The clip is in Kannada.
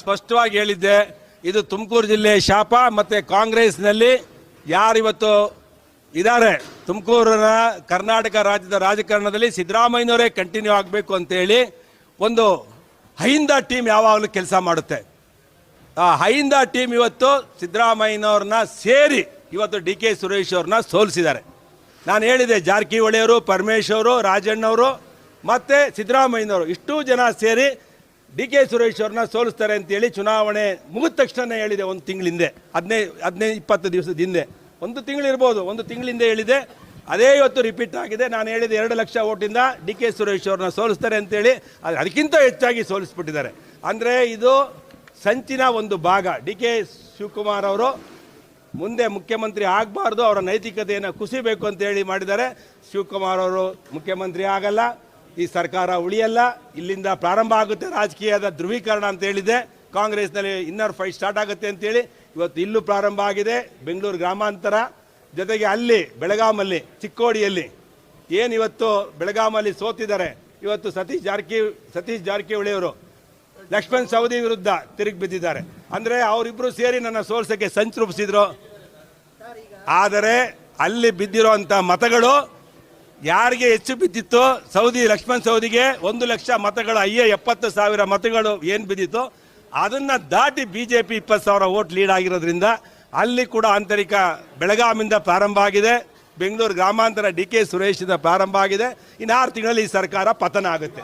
ಸ್ಪಷ್ಟವಾಗಿ ಹೇಳಿದ್ದೆ, ಇದು ತುಮಕೂರು ಜಿಲ್ಲೆಯ ಶಾಪ. ಮತ್ತು ಕಾಂಗ್ರೆಸ್ನಲ್ಲಿ ಯಾರಿವತ್ತು ಇದ್ದಾರೆ ತುಮಕೂರಿನ ಕರ್ನಾಟಕ ರಾಜ್ಯದ ರಾಜಕಾರಣದಲ್ಲಿ ಸಿದ್ದರಾಮಯ್ಯನವರೇ ಕಂಟಿನ್ಯೂ ಆಗಬೇಕು ಅಂತೇಳಿ ಒಂದು ಹೈಂದ ಟೀಮ್ ಯಾವಾಗಲೂ ಕೆಲಸ ಮಾಡುತ್ತೆ. ಆ ಹೈಂದ ಟೀಮ್ ಇವತ್ತು ಸಿದ್ದರಾಮಯ್ಯನವ್ರನ್ನ ಸೇರಿ ಇವತ್ತು ಡಿ ಕೆ ಸುರೇಶ್ ಅವ್ರನ್ನ ಸೋಲಿಸಿದ್ದಾರೆ. ನಾನು ಹೇಳಿದೆ, ಜಾರಕಿಹೊಳಿ ಅವರು, ಪರಮೇಶ್ ಅವರು, ರಾಜಣ್ಣವರು ಮತ್ತು ಸಿದ್ದರಾಮಯ್ಯನವರು ಇಷ್ಟೂ ಜನ ಸೇರಿ ಡಿ ಕೆ ಸುರೇಶ್ ಅವ್ರನ್ನ ಸೋಲಿಸ್ತಾರೆ ಅಂತೇಳಿ ಚುನಾವಣೆ ಮುಗಿದ ತಕ್ಷಣ ಹೇಳಿದೆ. ಒಂದು ತಿಂಗಳಿಂದೆ 15-20 ದಿವಸದ ಹಿಂದೆ, ಒಂದು ತಿಂಗಳಿರ್ಬೋದು, ಒಂದು ತಿಂಗಳಿಂದ ಹೇಳಿದೆ. ಅದೇ ಇವತ್ತು ರಿಪೀಟ್ ಆಗಿದೆ. ನಾನು ಹೇಳಿದೆ 2 ಲಕ್ಷ ಓಟಿಂದ ಡಿ ಕೆ ಸುರೇಶ್ ಅವ್ರನ್ನ ಸೋಲಿಸ್ತಾರೆ ಅಂತೇಳಿ. ಅದಕ್ಕಿಂತ ಹೆಚ್ಚಾಗಿ ಸೋಲಿಸ್ಬಿಟ್ಟಿದ್ದಾರೆ. ಅಂದರೆ ಇದು ಸಂಚಿನ ಒಂದು ಭಾಗ. ಡಿ ಕೆ ಶಿವಕುಮಾರ್ ಅವರು ಮುಂದೆ ಮುಖ್ಯಮಂತ್ರಿ ಆಗಬಾರ್ದು, ಅವರ ನೈತಿಕತೆಯನ್ನು ಕುಸಿಬೇಕು ಅಂತೇಳಿ ಮಾಡಿದ್ದಾರೆ. ಶಿವಕುಮಾರ್ ಅವರು ಮುಖ್ಯಮಂತ್ರಿ ಆಗಲ್ಲ, ಈ ಸರ್ಕಾರ ಉಳಿಯಲ್ಲ, ಇಲ್ಲಿಂದ ಪ್ರಾರಂಭ ಆಗುತ್ತೆ ರಾಜಕೀಯದ ಧ್ರುವೀಕರಣ ಅಂತ ಹೇಳಿದೆ. ಕಾಂಗ್ರೆಸ್ನಲ್ಲಿ ಇನ್ನರ್ ಫೈಟ್ ಸ್ಟಾರ್ಟ್ ಆಗುತ್ತೆ ಅಂತೇಳಿ ಇವತ್ತು ಇಲ್ಲೂ ಪ್ರಾರಂಭ ಆಗಿದೆ. ಬೆಂಗಳೂರು ಗ್ರಾಮಾಂತರ ಜೊತೆಗೆ ಅಲ್ಲಿ ಬೆಳಗಾಮಲ್ಲಿ ಚಿಕ್ಕೋಡಿಯಲ್ಲಿ ಏನು ಇವತ್ತು ಬೆಳಗಾಮಲ್ಲಿ ಸೋತಿದ್ದಾರೆ. ಇವತ್ತು ಸತೀಶ್ ಜಾರಕಿಹೊಳಿ ಅವರು ಲಕ್ಷ್ಮಣ್ ಸವದಿ ವಿರುದ್ಧ ತಿರುಗಿ ಬಿದ್ದಿದ್ದಾರೆ. ಅಂದರೆ ಅವರಿಬ್ಬರು ಸೇರಿ ನನ್ನ ಸೋಲ್ಸಕ್ಕೆ ಸಂಚು ರೂಪಿಸಿದ್ರು. ಆದರೆ ಅಲ್ಲಿ ಬಿದ್ದಿರೋಂಥ ಮತಗಳು ಯಾರಿಗೆ ಹೆಚ್ಚು ಬಿದ್ದಿತ್ತು, ಲಕ್ಷ್ಮಣ್ ಸವದಿಗೆ 1 ಲಕ್ಷ ಮತಗಳು, 70,000 ಮತಗಳು ಏನು ಬಿದ್ದಿತ್ತು ಅದನ್ನು ದಾಟಿ BJP 20,000 ಓಟ್ ಲೀಡ್ ಆಗಿರೋದ್ರಿಂದ ಅಲ್ಲಿ ಕೂಡ ಆಂತರಿಕ ಬೆಳಗಾಮಿಂದ ಪ್ರಾರಂಭ ಆಗಿದೆ. ಬೆಂಗಳೂರು ಗ್ರಾಮಾಂತರ ಡಿ ಕೆ ಸುರೇಶಿಂದ ಪ್ರಾರಂಭ ಆಗಿದೆ. ಇನ್ನು 6 ತಿಂಗಳಲ್ಲಿ ಈ ಸರ್ಕಾರ ಪತನ ಆಗುತ್ತೆ.